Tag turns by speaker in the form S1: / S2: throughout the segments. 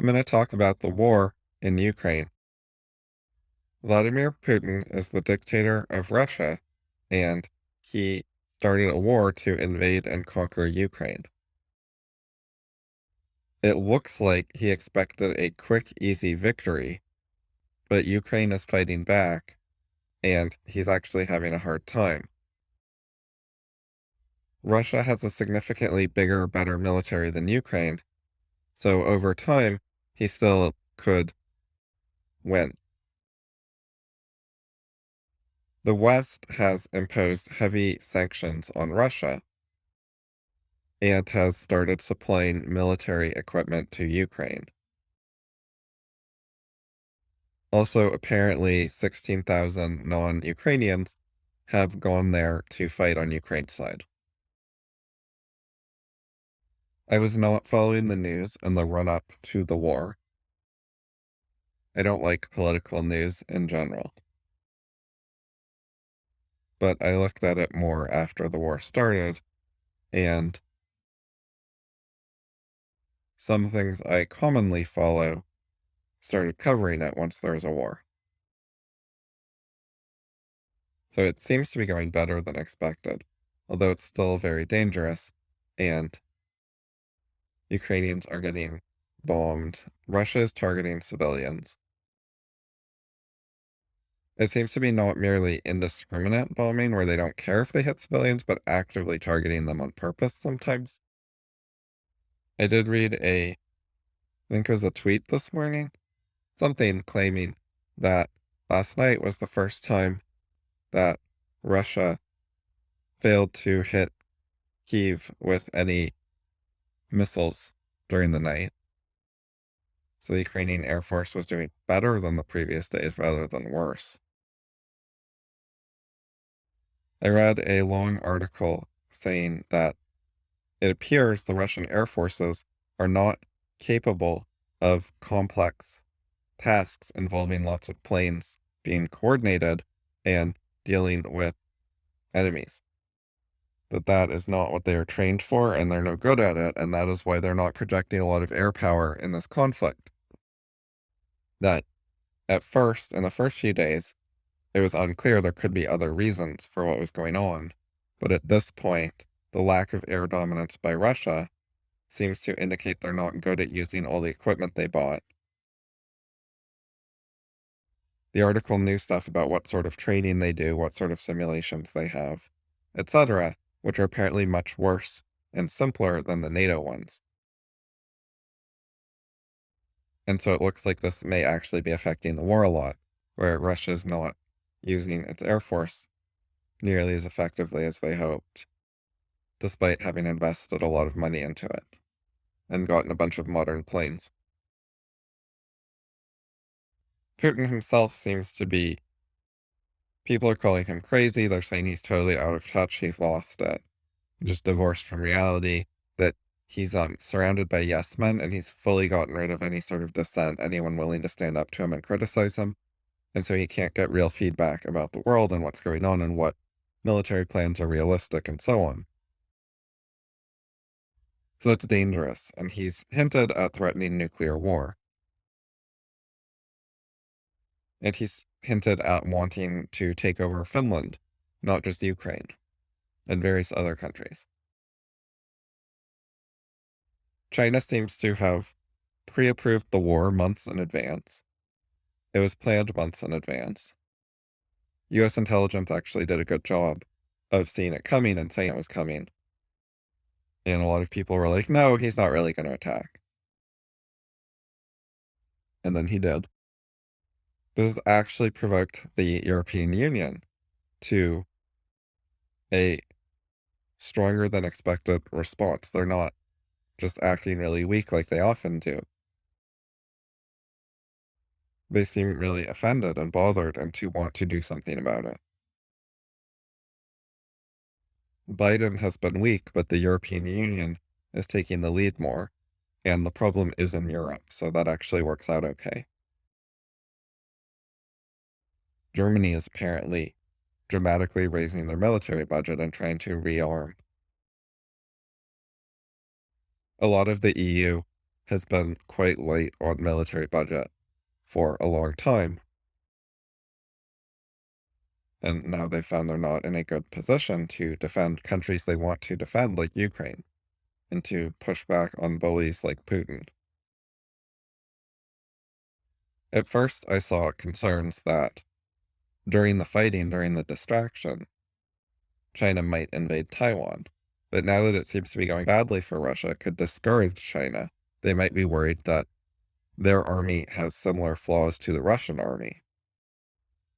S1: I'm going to talk about the war in Ukraine. Vladimir Putin is the dictator of Russia, and he started a war to invade and conquer Ukraine. It looks like he expected a quick, easy victory, but Ukraine is fighting back, and he's actually having a hard time. Russia has a significantly bigger, better military than Ukraine, so over time, he still could win. The West has imposed heavy sanctions on Russia and has started supplying military equipment to Ukraine. Also, apparently, 16,000 non-Ukrainians have gone there to fight on Ukraine's side. I was not following the news in the run-up to the war. I don't like political news in general. But I looked at it more after the war started, and some things I commonly follow started covering it once there was a war. So it seems to be going better than expected, although it's still very dangerous, and Ukrainians are getting bombed. Russia is targeting civilians. It seems to be not merely indiscriminate bombing, where they don't care if they hit civilians, but actively targeting them on purpose sometimes. I did read I think it was a tweet this morning, something claiming that last night was the first time that Russia failed to hit Kyiv with any missiles during the night. So the Ukrainian Air Force was doing better than the previous days rather than worse. I read a long article saying that it appears the Russian Air Forces are not capable of complex tasks involving lots of planes being coordinated and dealing with enemies. That is not what they are trained for, and they're no good at it, and that is why they're not projecting a lot of air power in this conflict. That at first, in the first few days, it was unclear there could be other reasons for what was going on, but at this point, the lack of air dominance by Russia seems to indicate they're not good at using all the equipment they bought. The article knew stuff about what sort of training they do, what sort of simulations they have, etc., which are apparently much worse and simpler than the NATO ones. And so it looks like this may actually be affecting the war a lot, where Russia's not using its air force nearly as effectively as they hoped, despite having invested a lot of money into it and gotten a bunch of modern planes. Putin himself seems to be, people are calling him crazy, they're saying he's totally out of touch, he's lost it, just divorced from reality, that he's surrounded by yes men, and he's fully gotten rid of any sort of dissent, anyone willing to stand up to him and criticize him, and so he can't get real feedback about the world and what's going on and what military plans are realistic and so on. So it's dangerous, and he's hinted at threatening nuclear war. And he's hinted at wanting to take over Finland, not just Ukraine, and various other countries. China seems to have pre-approved the war months in advance. It was planned months in advance. US intelligence actually did a good job of seeing it coming and saying it was coming. And a lot of people were like, no, he's not really going to attack. And then he did. This has actually provoked the European Union to a stronger than expected response. They're not just acting really weak like they often do. They seem really offended and bothered and to want to do something about it. Biden has been weak, but the European Union is taking the lead more, and the problem is in Europe, so that actually works out okay. Germany is apparently dramatically raising their military budget and trying to rearm. A lot of the EU has been quite light on military budget for a long time. And now they've found they're not in a good position to defend countries they want to defend, like Ukraine, and to push back on bullies like Putin. At first, I saw concerns that during the fighting, during the distraction, China might invade Taiwan. But now that it seems to be going badly for Russia, it could discourage China. They might be worried that their army has similar flaws to the Russian army.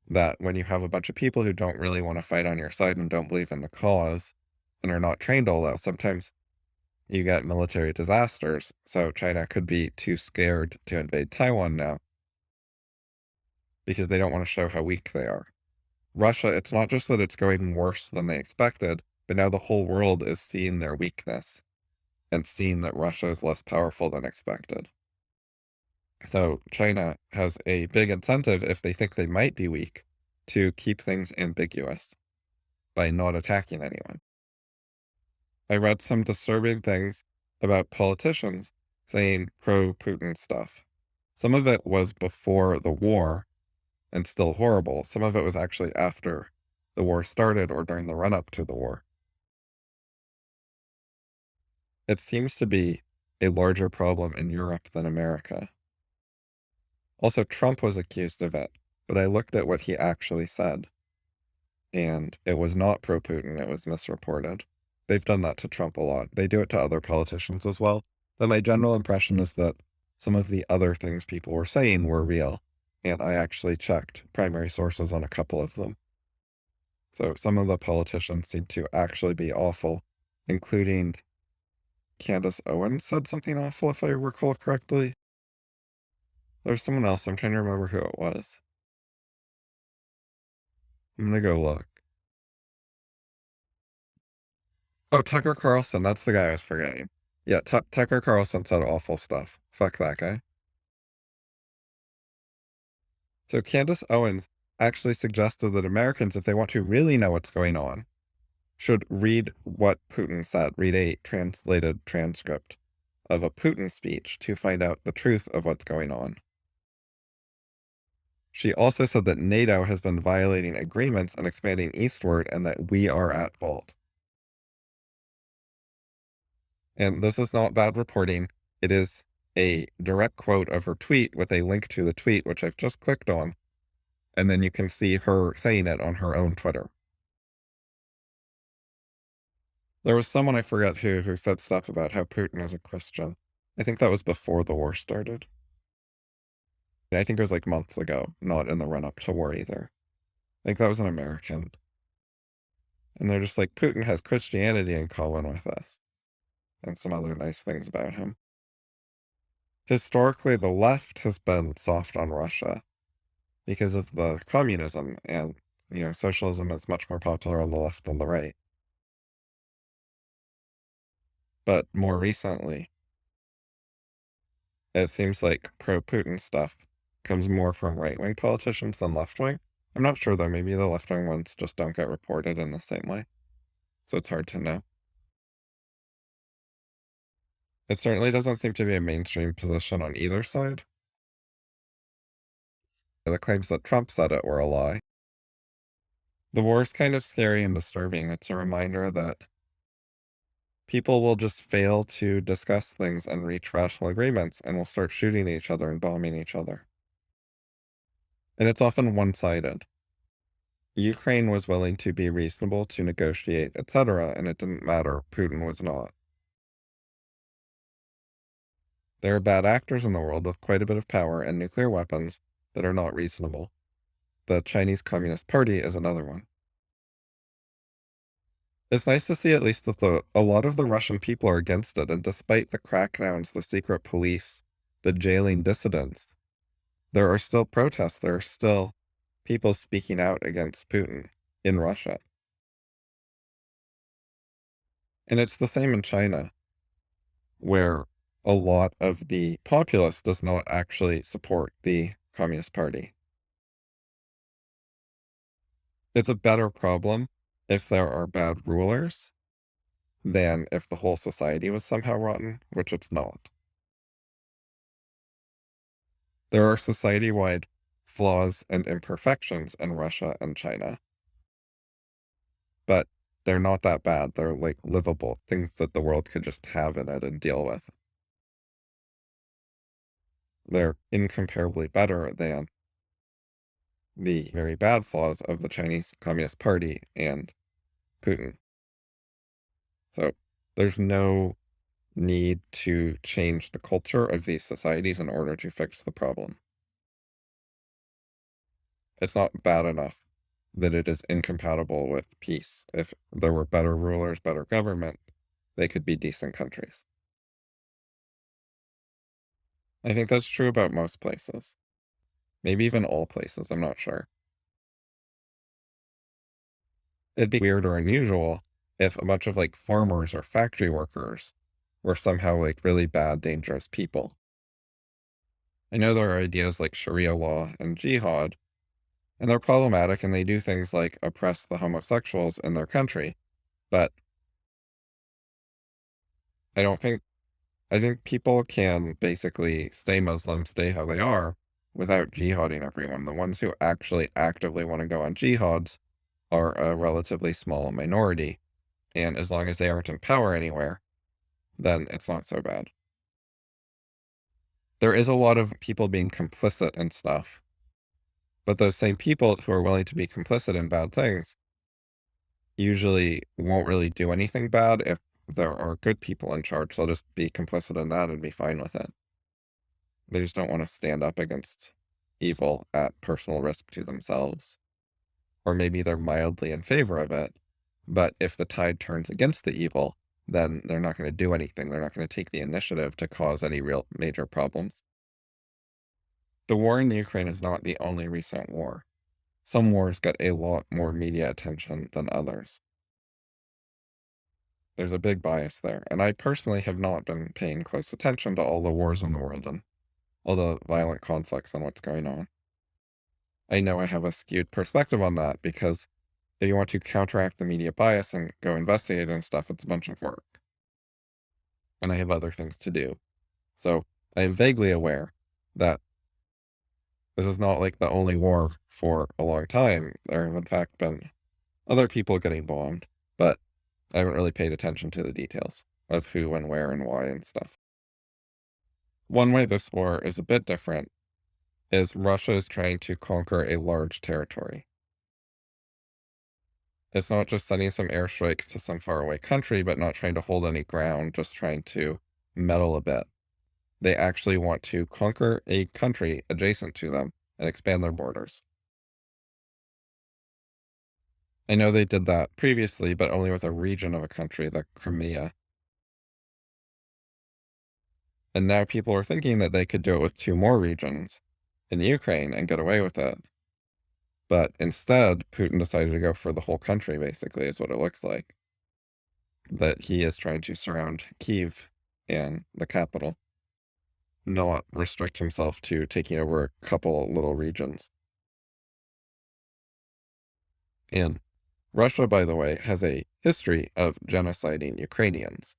S1: That when you have a bunch of people who don't really want to fight on your side and don't believe in the cause and are not trained all that, sometimes you get military disasters. So China could be too scared to invade Taiwan now because they don't want to show how weak they are. Russia, it's not just that it's going worse than they expected, but now the whole world is seeing their weakness and seeing that Russia is less powerful than expected. So China has a big incentive, if they think they might be weak, to keep things ambiguous by not attacking anyone. I read some disturbing things about politicians saying pro-Putin stuff. Some of it was before the war and still horrible. Some of it was actually after the war started or during the run-up to the war. It seems to be a larger problem in Europe than America. Also, Trump was accused of it, but I looked at what he actually said, and it was not pro-Putin, it was misreported. They've done that to Trump a lot. They do it to other politicians as well. But my general impression is that some of the other things people were saying were real, and I actually checked primary sources on a couple of them. So some of the politicians seem to actually be awful, including Candace Owens said something awful, if I recall correctly. There's someone else. I'm trying to remember who it was. I'm gonna go look. Oh, Tucker Carlson. That's the guy I was forgetting. Yeah, Tucker Carlson said awful stuff. Fuck that guy. So Candace Owens actually suggested that Americans, if they want to really know what's going on, should read what Putin said, read a translated transcript of a Putin speech to find out the truth of what's going on. She also said that NATO has been violating agreements and expanding eastward and that we are at fault. And this is not bad reporting. It is a direct quote of her tweet with a link to the tweet, which I've just clicked on. And then you can see her saying it on her own Twitter. There was someone, I forget who said stuff about how Putin is a Christian. I think that was before the war started. I think it was like months ago, not in the run up to war either. I think that was an American. And they're just like, Putin has Christianity in common with us, and some other nice things about him. Historically, the left has been soft on Russia because of the communism, and, socialism is much more popular on the left than the right. But more recently, it seems like pro-Putin stuff comes more from right-wing politicians than left-wing. I'm not sure, though. Maybe the left-wing ones just don't get reported in the same way, so it's hard to know. It certainly doesn't seem to be a mainstream position on either side. The claims that Trump said it were a lie. The war is kind of scary and disturbing. It's a reminder that people will just fail to discuss things and reach rational agreements and will start shooting each other and bombing each other. And it's often one-sided. Ukraine was willing to be reasonable, to negotiate, etc., and it didn't matter. Putin was not. There are bad actors in the world with quite a bit of power and nuclear weapons that are not reasonable. The Chinese Communist Party is another one. It's nice to see at least that a lot of the Russian people are against it, and despite the crackdowns, the secret police, the jailing dissidents, there are still protests. There are still people speaking out against Putin in Russia. And it's the same in China, where a lot of the populace does not actually support the Communist Party. It's a better problem if there are bad rulers than if the whole society was somehow rotten, which it's not. There are society-wide flaws and imperfections in Russia and China, but they're not that bad. They're like livable things that the world could just have in it and deal with. They're incomparably better than the very bad flaws of the Chinese Communist Party and Putin. So there's no need to change the culture of these societies in order to fix the problem. It's not bad enough that it is incompatible with peace. If there were better rulers, better government, they could be decent countries. I think that's true about most places. Maybe even all places, I'm not sure. It'd be weird or unusual if a bunch of like farmers or factory workers were somehow like really bad, dangerous people. I know there are ideas like Sharia law and jihad, and they're problematic and they do things like oppress the homosexuals in their country. But I don't think, I think people can basically stay Muslim, stay how they are without jihading everyone. The ones who actually actively want to go on jihads are a relatively small minority. And as long as they aren't in power anywhere, then it's not so bad. There is a lot of people being complicit in stuff, but those same people who are willing to be complicit in bad things usually won't really do anything bad if there are good people in charge. They'll just be complicit in that and be fine with it. They just don't want to stand up against evil at personal risk to themselves. Or maybe they're mildly in favor of it, but if the tide turns against the evil, then they're not going to do anything. They're not going to take the initiative to cause any real major problems. The war in Ukraine is not the only recent war. Some wars get a lot more media attention than others. There's a big bias there, and I personally have not been paying close attention to all the wars in the world and all the violent conflicts and what's going on. I know I have a skewed perspective on that because if you want to counteract the media bias and go investigate and stuff, it's a bunch of work. And I have other things to do. So I am vaguely aware that this is not like the only war for a long time. There have in fact been other people getting bombed, but I haven't really paid attention to the details of who and where and why and stuff. One way this war is a bit different is Russia is trying to conquer a large territory. It's not just sending some airstrikes to some faraway country, but not trying to hold any ground, just trying to meddle a bit. They actually want to conquer a country adjacent to them and expand their borders. I know they did that previously, but only with a region of a country, the Crimea. And now people are thinking that they could do it with two more regions in Ukraine and get away with it. But instead, Putin decided to go for the whole country, basically, is what it looks like. That he is trying to surround Kyiv and the capital, not restrict himself to taking over a couple little regions. And Russia, by the way, has a history of genociding Ukrainians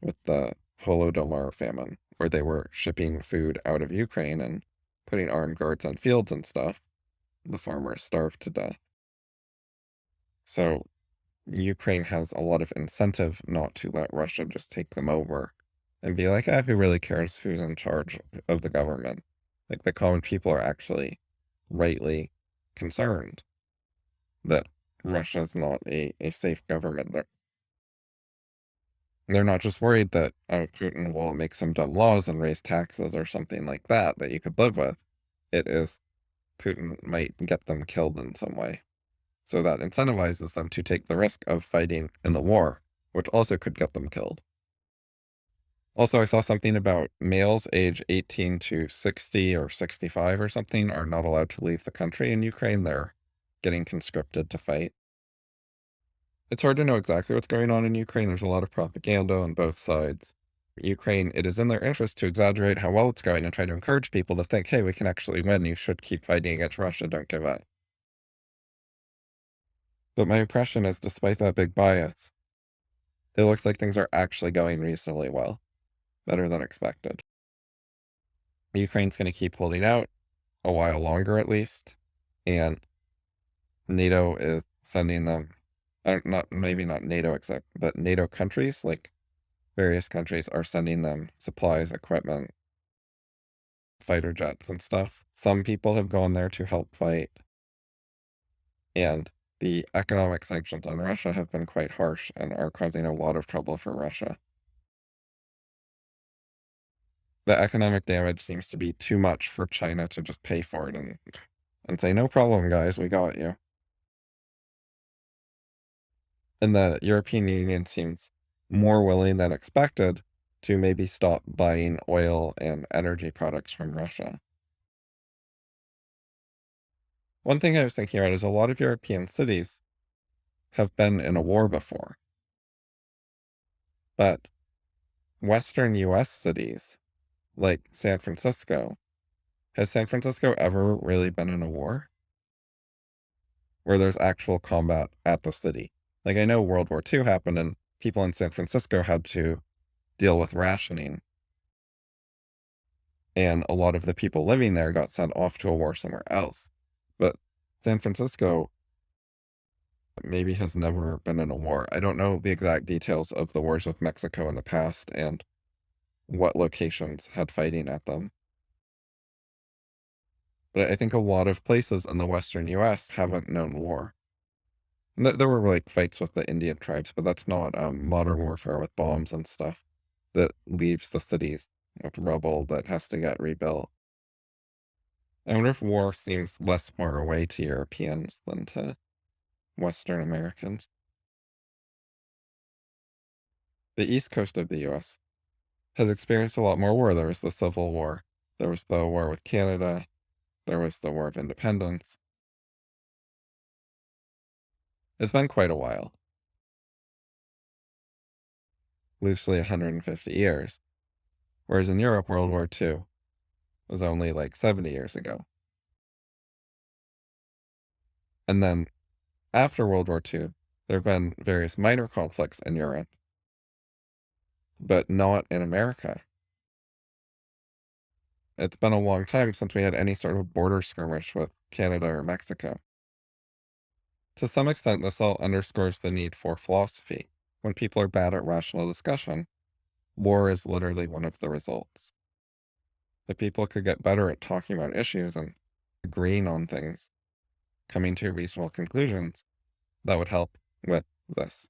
S1: with the Holodomor famine, where they were shipping food out of Ukraine and putting armed guards on fields and stuff. The farmers starved to death. So Ukraine has a lot of incentive not to let Russia just take them over and be like, who really cares who's in charge of the government? Like the common people are actually rightly concerned that Russia's not a safe government. They're not just worried that Putin will make some dumb laws and raise taxes or something like that that you could live with. It is Putin might get them killed in some way. So that incentivizes them to take the risk of fighting in the war, which also could get them killed. Also, I saw something about males age 18 to 60 or 65 or something are not allowed to leave the country in Ukraine. They're getting conscripted to fight. It's hard to know exactly what's going on in Ukraine. There's a lot of propaganda on both sides. Ukraine, it is in their interest to exaggerate how well it's going and try to encourage people to think, hey, we can actually win. You should keep fighting against Russia. Don't give up. But my impression is, despite that big bias, it looks like things are actually going reasonably well, better than expected. Ukraine's going to keep holding out a while longer at least, and NATO is sending them, not maybe not NATO except, but NATO countries, like various countries, are sending them supplies, equipment, fighter jets, and stuff. Some people have gone there to help fight, and the economic sanctions on Russia have been quite harsh and are causing a lot of trouble for Russia. The economic damage seems to be too much for China to just pay for it and say, no problem, guys, we got you. And the European Union seems more willing than expected to maybe stop buying oil and energy products from Russia. One thing I was thinking about is a lot of European cities have been in a war before, but Western US cities, like San Francisco, has San Francisco ever really been in a war where there's actual combat at the city? Like, I know World War II happened and people in San Francisco had to deal with rationing, and a lot of the people living there got sent off to a war somewhere else. But San Francisco maybe has never been in a war. I don't know the exact details of the wars with Mexico in the past and what locations had fighting at them. But I think a lot of places in the Western US haven't known war. And there were like fights with the Indian tribes, but that's not modern warfare with bombs and stuff that leaves the cities with rubble that has to get rebuilt. I wonder if war seems less far away to Europeans than to Western Americans. The East Coast of the US has experienced a lot more war. There was the Civil War, there was the war with Canada, there was the War of Independence. It's been quite a while, loosely 150 years, whereas in Europe, World War II was only like 70 years ago. And then after World War II, there have been various minor conflicts in Europe, but not in America. It's been a long time since we had any sort of border skirmish with Canada or Mexico. To some extent, this all underscores the need for philosophy. When people are bad at rational discussion, war is literally one of the results. If people could get better at talking about issues and agreeing on things, coming to reasonable conclusions, that would help with this.